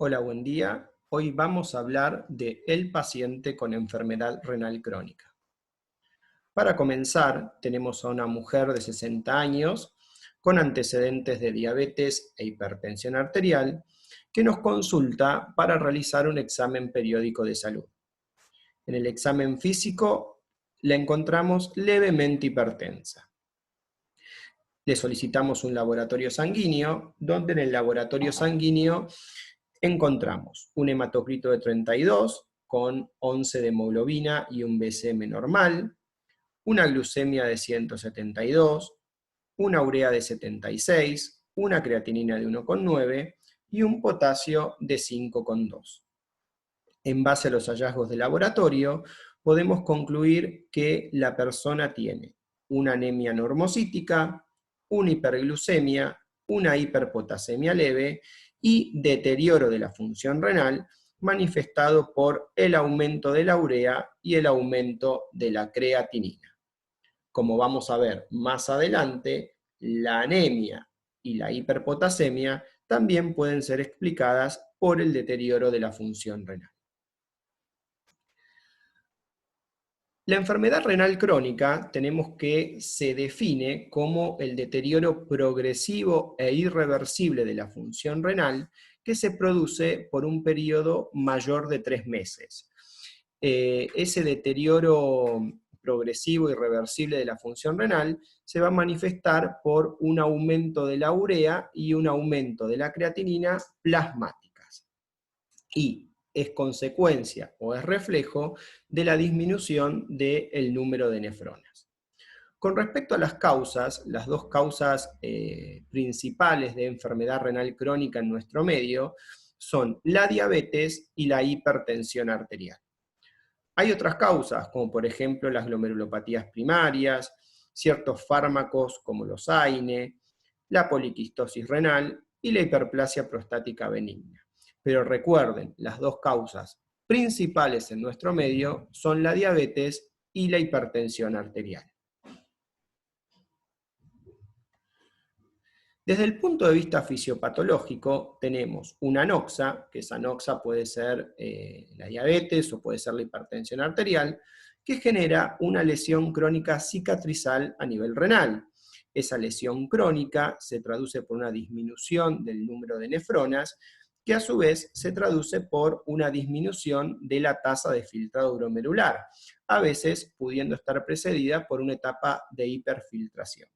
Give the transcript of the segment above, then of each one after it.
Hola, buen día. Hoy vamos a hablar de el paciente con enfermedad renal crónica. Para comenzar, tenemos a una mujer de 60 años con antecedentes de diabetes e hipertensión arterial que nos consulta para realizar un examen periódico de salud. En el examen físico la encontramos levemente hipertensa. Le solicitamos un laboratorio sanguíneo, donde en el laboratorio sanguíneo encontramos un hematocrito de 32 con 11 de hemoglobina y un BCM normal, una glucemia de 172, una urea de 76, una creatinina de 1,9 y un potasio de 5,2. En base a los hallazgos de laboratorio, podemos concluir que la persona tiene una anemia normocítica, una hiperglucemia, una hiperpotasemia leve y deterioro de la función renal manifestado por el aumento de la urea y el aumento de la creatinina. Como vamos a ver más adelante, la anemia y la hiperpotasemia también pueden ser explicadas por el deterioro de la función renal. La enfermedad renal crónica tenemos que se define como el deterioro progresivo e irreversible de la función renal que se produce por un periodo mayor de 3 meses. Ese deterioro progresivo e irreversible de la función renal se va a manifestar por un aumento de la urea y un aumento de la creatinina plasmáticas. Y es consecuencia o es reflejo de la disminución del número de nefronas. Con respecto a las causas, las dos causas principales de enfermedad renal crónica en nuestro medio son la diabetes y la hipertensión arterial. Hay otras causas, como por ejemplo las glomerulopatías primarias, ciertos fármacos como los AINE, la poliquistosis renal y la hiperplasia prostática benigna. Pero recuerden, las dos causas principales en nuestro medio son la diabetes y la hipertensión arterial. Desde el punto de vista fisiopatológico, tenemos una anoxa, que esa anoxa puede ser la diabetes o puede ser la hipertensión arterial, que genera una lesión crónica cicatrizal a nivel renal. Esa lesión crónica se traduce por una disminución del número de nefronas, que a su vez se traduce por una disminución de la tasa de filtrado glomerular, a veces pudiendo estar precedida por una etapa de hiperfiltración.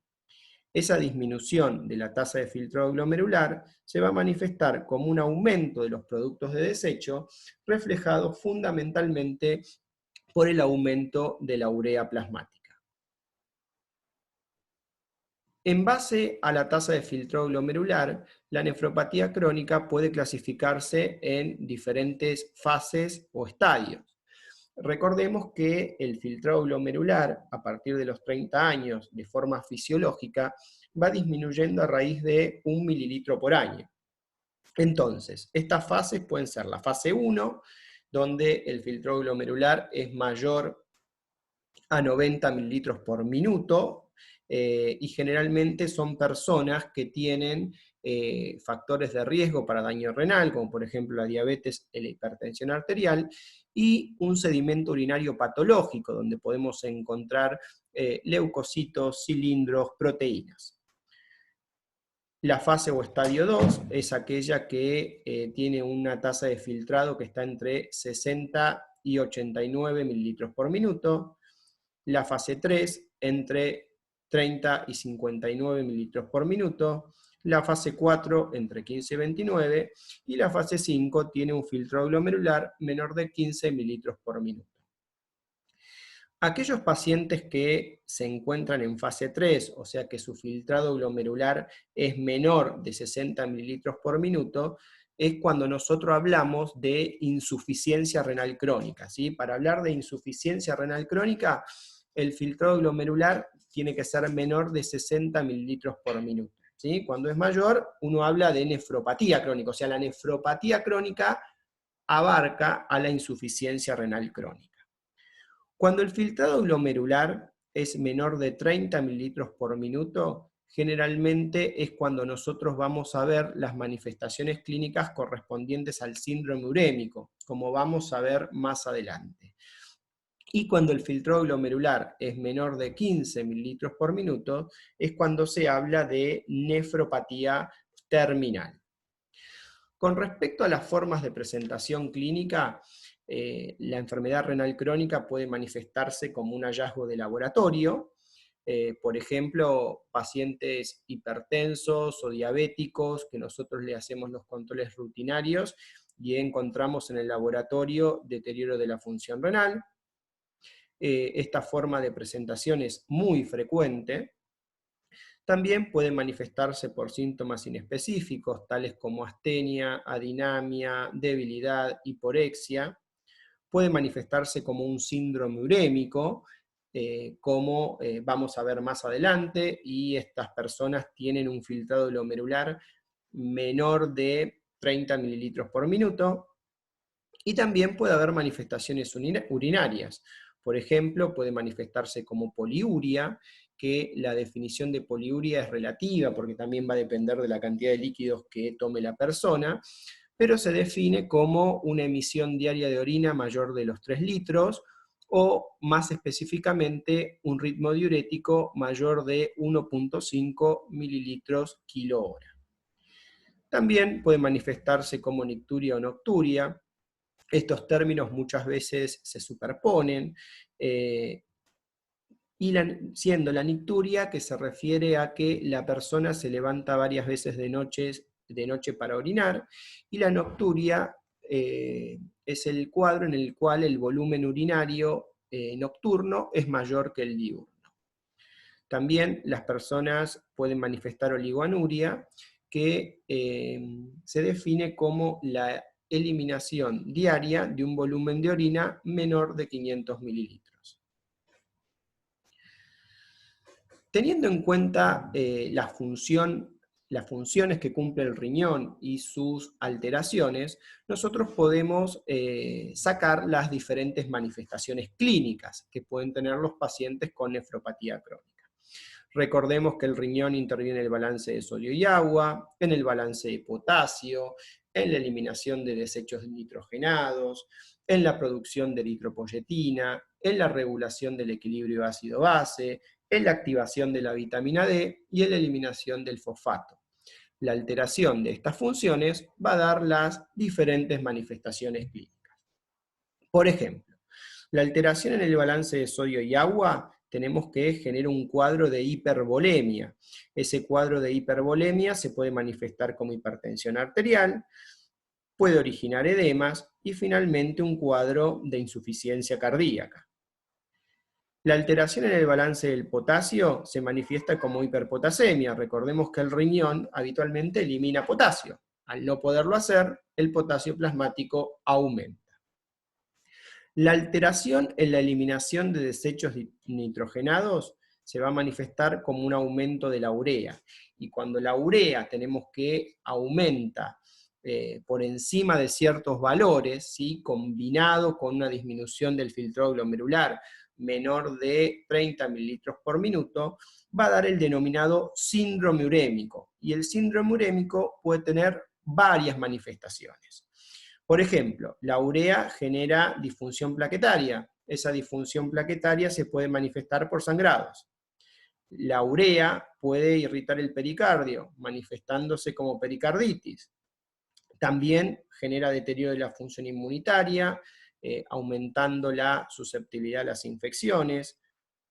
Esa disminución de la tasa de filtrado glomerular se va a manifestar como un aumento de los productos de desecho, reflejado fundamentalmente por el aumento de la urea plasmática. En base a la tasa de filtrado glomerular, la nefropatía crónica puede clasificarse en diferentes fases o estadios. Recordemos que el filtrado glomerular, a partir de los 30 años, de forma fisiológica, va disminuyendo a raíz de 1 mililitro por año. Entonces, estas fases pueden ser la fase 1, donde el filtrado glomerular es mayor a 90 mililitros por minuto, y generalmente son personas que tienen factores de riesgo para daño renal, como por ejemplo la diabetes y la hipertensión arterial, y un sedimento urinario patológico, donde podemos encontrar leucocitos, cilindros, proteínas. La fase o estadio 2 es aquella que tiene una tasa de filtrado que está entre 60 y 89 mililitros por minuto. La fase 3 entre 30 y 59 mililitros por minuto, la fase 4 entre 15 y 29, y la fase 5 tiene un filtro glomerular menor de 15 mililitros por minuto. Aquellos pacientes que se encuentran en fase 3, o sea que su filtrado glomerular es menor de 60 mililitros por minuto, es cuando nosotros hablamos de insuficiencia renal crónica, ¿sí? Para hablar de insuficiencia renal crónica, el filtrado glomerular tiene que ser menor de 60 mililitros por minuto, ¿sí? Cuando es mayor, uno habla de nefropatía crónica, o sea, la nefropatía crónica abarca a la insuficiencia renal crónica. Cuando el filtrado glomerular es menor de 30 mililitros por minuto, generalmente es cuando nosotros vamos a ver las manifestaciones clínicas correspondientes al síndrome urémico, como vamos a ver más adelante. Y cuando el filtrado glomerular es menor de 15 mililitros por minuto, es cuando se habla de nefropatía terminal. Con respecto a las formas de presentación clínica, la enfermedad renal crónica puede manifestarse como un hallazgo de laboratorio, por ejemplo, pacientes hipertensos o diabéticos que nosotros le hacemos los controles rutinarios y encontramos en el laboratorio deterioro de la función renal. Esta forma de presentación es muy frecuente. También puede manifestarse por síntomas inespecíficos, tales como astenia, adinamia, debilidad, hiporexia. Puede manifestarse como un síndrome urémico, como vamos a ver más adelante, y estas personas tienen un filtrado glomerular menor de 30 mililitros por minuto. Y también puede haber manifestaciones urinarias. Por ejemplo, puede manifestarse como poliuria, que la definición de poliuria es relativa, porque también va a depender de la cantidad de líquidos que tome la persona, pero se define como una emisión diaria de orina mayor de los 3 litros, o más específicamente, un ritmo diurético mayor de 1,5 mililitros kilo hora. También puede manifestarse como nicturia o nocturia. Estos términos muchas veces se superponen, siendo la nicturia que se refiere a que la persona se levanta varias veces de noche para orinar, y la nocturia es el cuadro en el cual el volumen urinario nocturno es mayor que el diurno. También las personas pueden manifestar oligoanuria, que se define como la eliminación diaria de un volumen de orina menor de 500 mililitros. Teniendo en cuenta las funciones que cumple el riñón y sus alteraciones, nosotros podemos sacar las diferentes manifestaciones clínicas que pueden tener los pacientes con nefropatía crónica. Recordemos que el riñón interviene en el balance de sodio y agua, en el balance de potasio, en la eliminación de desechos nitrogenados, en la producción de eritropoyetina, en la regulación del equilibrio ácido-base, en la activación de la vitamina D y en la eliminación del fosfato. La alteración de estas funciones va a dar las diferentes manifestaciones clínicas. Por ejemplo, la alteración en el balance de sodio y agua tenemos que genera un cuadro de hipervolemia. Ese cuadro de hipervolemia se puede manifestar como hipertensión arterial, puede originar edemas y finalmente un cuadro de insuficiencia cardíaca. La alteración en el balance del potasio se manifiesta como hiperpotasemia. Recordemos que el riñón habitualmente elimina potasio. Al no poderlo hacer, el potasio plasmático aumenta. La alteración en la eliminación de desechos nitrogenados se va a manifestar como un aumento de la urea. Y cuando la urea tenemos que aumenta por encima de ciertos valores, ¿sí?, combinado con una disminución del filtrado glomerular menor de 30 mililitros por minuto, va a dar el denominado síndrome urémico. Y el síndrome urémico puede tener varias manifestaciones. Por ejemplo, la urea genera disfunción plaquetaria. Esa disfunción plaquetaria se puede manifestar por sangrados. La urea puede irritar el pericardio, manifestándose como pericarditis. También genera deterioro de la función inmunitaria, aumentando la susceptibilidad a las infecciones.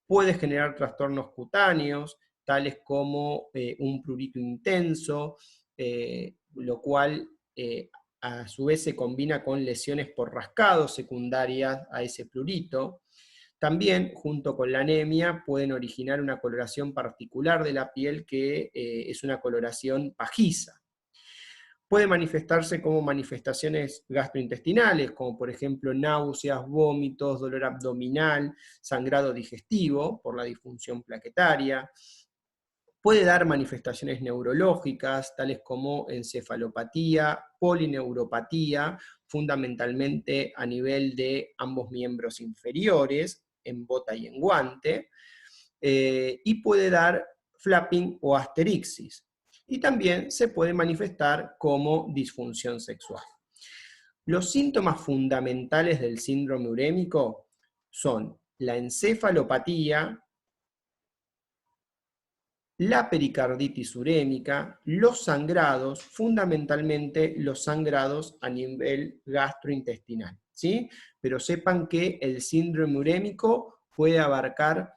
Puede generar trastornos cutáneos, tales como un prurito intenso, lo cual a su vez se combina con lesiones por rascado secundarias a ese prurito. También, junto con la anemia, pueden originar una coloración particular de la piel que es una coloración pajiza. Puede manifestarse como manifestaciones gastrointestinales, como por ejemplo náuseas, vómitos, dolor abdominal, sangrado digestivo por la disfunción plaquetaria. Puede dar manifestaciones neurológicas, tales como encefalopatía, polineuropatía, fundamentalmente a nivel de ambos miembros inferiores, en bota y en guante, y puede dar flapping o asterixis. Y también se puede manifestar como disfunción sexual. Los síntomas fundamentales del síndrome urémico son la encefalopatía, la pericarditis urémica, los sangrados, fundamentalmente los sangrados a nivel gastrointestinal, ¿sí? Pero sepan que el síndrome urémico puede abarcar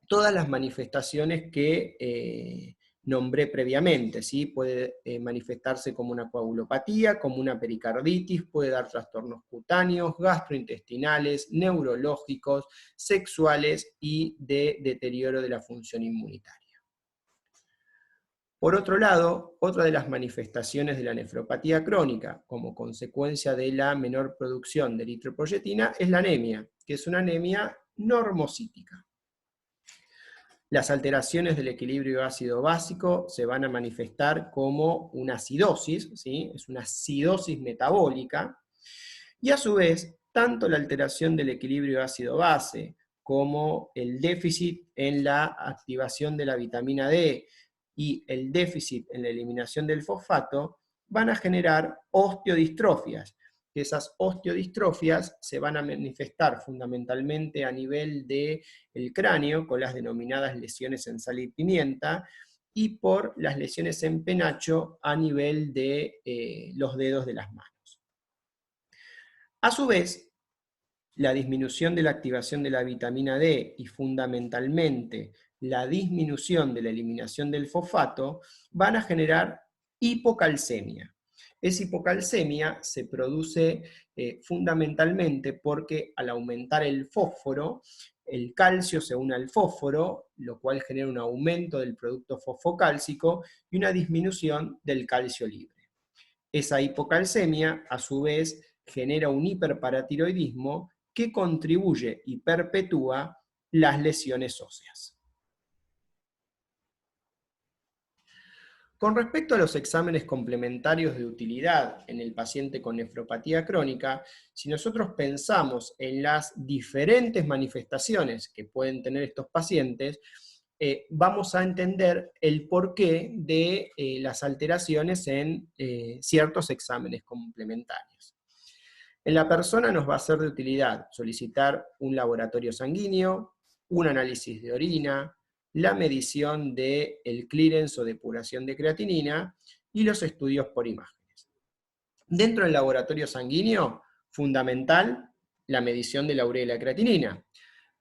todas las manifestaciones que nombré previamente, ¿sí? Puede manifestarse como una coagulopatía, como una pericarditis, puede dar trastornos cutáneos, gastrointestinales, neurológicos, sexuales y de deterioro de la función inmunitaria. Por otro lado, otra de las manifestaciones de la nefropatía crónica, como consecuencia de la menor producción de eritropoyetina, es la anemia, que es una anemia normocítica. Las alteraciones del equilibrio ácido-básico se van a manifestar como una acidosis, ¿sí? Es una acidosis metabólica, y a su vez, tanto la alteración del equilibrio ácido-base como el déficit en la activación de la vitamina D y el déficit en la eliminación del fosfato van a generar osteodistrofias, que esas osteodistrofias se van a manifestar fundamentalmente a nivel del cráneo, con las denominadas lesiones en sal y pimienta, y por las lesiones en penacho a nivel de los dedos de las manos. A su vez, la disminución de la activación de la vitamina D y fundamentalmente la disminución de la eliminación del fosfato van a generar hipocalcemia. Esa hipocalcemia se produce fundamentalmente porque al aumentar el fósforo, el calcio se une al fósforo, lo cual genera un aumento del producto fosfocálcico y una disminución del calcio libre. Esa hipocalcemia, a su vez, genera un hiperparatiroidismo que contribuye y perpetúa las lesiones óseas. Con respecto a los exámenes complementarios de utilidad en el paciente con nefropatía crónica, si nosotros pensamos en las diferentes manifestaciones que pueden tener estos pacientes, vamos a entender el porqué de las alteraciones en ciertos exámenes complementarios. En la persona nos va a ser de utilidad solicitar un laboratorio sanguíneo, un análisis de orina, la medición del clearance o depuración de creatinina y los estudios por imágenes. Dentro del laboratorio sanguíneo, fundamental la medición de la urea y la creatinina.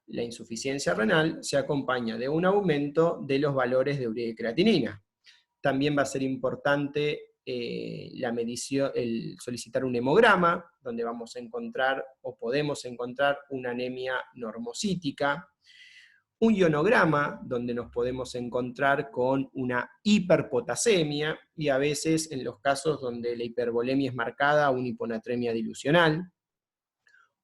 La insuficiencia renal se acompaña de un aumento de los valores de urea y creatinina. También va a ser importante la medición, el solicitar un hemograma, donde vamos a encontrar o podemos encontrar una anemia normocítica, un ionograma, donde nos podemos encontrar con una hiperpotasemia, y a veces en los casos donde la hipervolemia es marcada, una hiponatremia dilucional,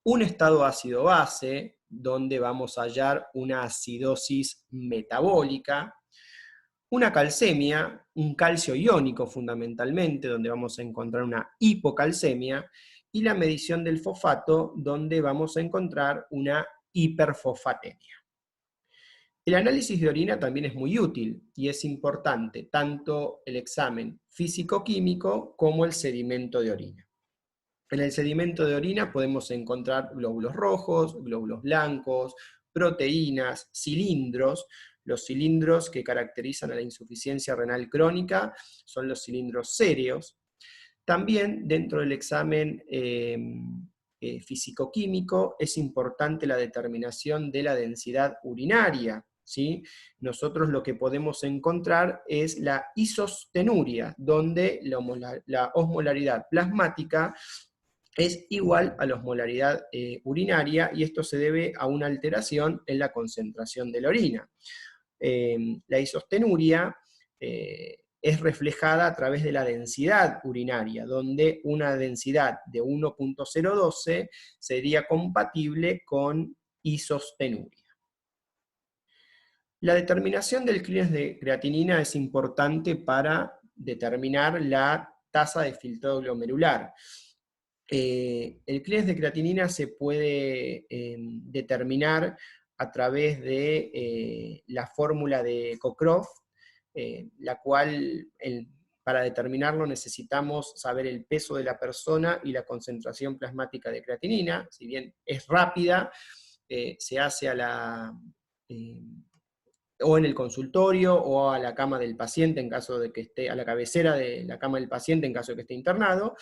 un estado ácido-base, donde vamos a hallar una acidosis metabólica, una calcemia, un calcio iónico fundamentalmente, donde vamos a encontrar una hipocalcemia, y la medición del fosfato, donde vamos a encontrar una hiperfosfatemia. El análisis de orina también es muy útil y es importante tanto el examen físico-químico como el sedimento de orina. En el sedimento de orina podemos encontrar glóbulos rojos, glóbulos blancos, proteínas, cilindros. Los cilindros que caracterizan a la insuficiencia renal crónica son los cilindros séreos. También dentro del examen físico-químico es importante la determinación de la densidad urinaria, ¿sí? Nosotros lo que podemos encontrar es la isostenuria, donde la osmolaridad plasmática es igual a la osmolaridad urinaria, y esto se debe a una alteración en la concentración de la orina. La isostenuria es reflejada a través de la densidad urinaria, donde una densidad de 1.012 sería compatible con isostenuria. La determinación del clearance de creatinina es importante para determinar la tasa de filtrado glomerular. El clearance de creatinina se puede determinar a través de la fórmula de Cockcroft, la cual para determinarlo necesitamos saber el peso de la persona y la concentración plasmática de creatinina. Si bien es rápida, se hace o en el consultorio o a la cama del paciente en caso de que esté, a la cabecera de la cama del paciente en caso de que esté internado,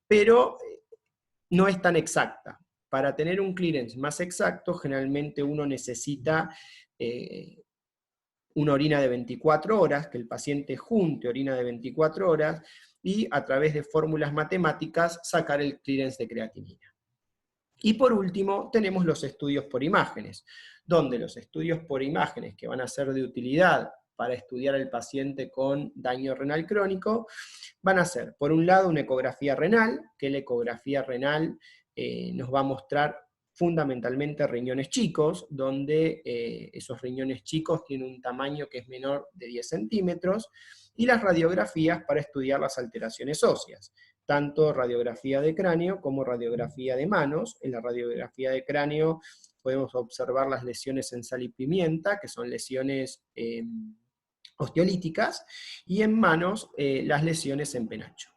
pero no es tan exacta. Para tener un clearance más exacto, generalmente uno necesita una orina de 24 horas, que el paciente junte orina de 24 horas, y a través de fórmulas matemáticas sacar el clearance de creatinina. Y por último, tenemos los estudios por imágenes, donde los estudios por imágenes que van a ser de utilidad para estudiar al paciente con daño renal crónico, van a ser, por un lado, una ecografía renal, que la ecografía renal nos va a mostrar fundamentalmente riñones chicos, donde esos riñones chicos tienen un tamaño que es menor de 10 centímetros, y las radiografías para estudiar las alteraciones óseas, tanto radiografía de cráneo como radiografía de manos. En la radiografía de cráneo podemos observar las lesiones en sal y pimienta, que son lesiones osteolíticas, y en manos las lesiones en penacho.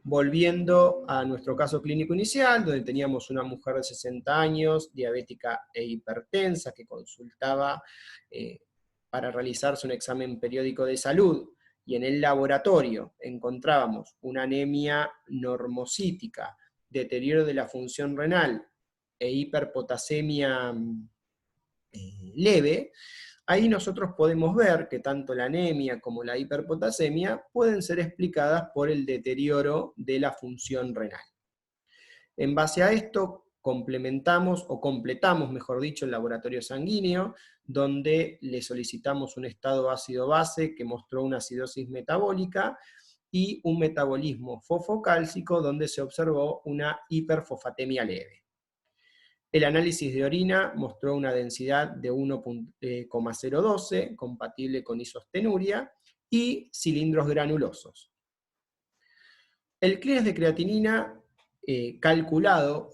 Volviendo a nuestro caso clínico inicial, donde teníamos una mujer de 60 años, diabética e hipertensa, que consultaba para realizarse un examen periódico de salud, y en el laboratorio encontrábamos una anemia normocítica, deterioro de la función renal e hiperpotasemia leve, ahí nosotros podemos ver que tanto la anemia como la hiperpotasemia pueden ser explicadas por el deterioro de la función renal. En base a esto, complementamos o completamos, mejor dicho, el laboratorio sanguíneo, donde le solicitamos un estado ácido-base que mostró una acidosis metabólica y un metabolismo fosfocálcico donde se observó una hiperfosfatemia leve. El análisis de orina mostró una densidad de 1,012, compatible con isostenuria, y cilindros granulosos. El clearance de creatinina calculado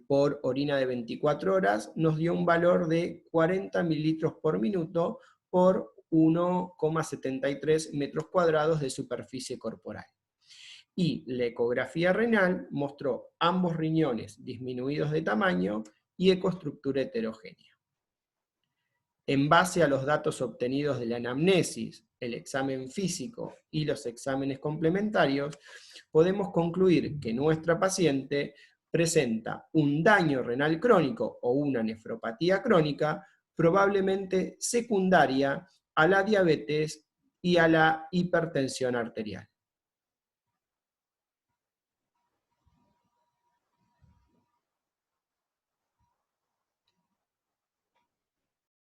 por orina de 24 horas nos dio un valor de 40 mililitros por minuto por 1,73 metros cuadrados de superficie corporal. Y la ecografía renal mostró ambos riñones disminuidos de tamaño y ecoestructura heterogénea. En base a los datos obtenidos de la anamnesis, el examen físico y los exámenes complementarios, podemos concluir que nuestra paciente presenta un daño renal crónico o una nefropatía crónica, probablemente secundaria a la diabetes y a la hipertensión arterial.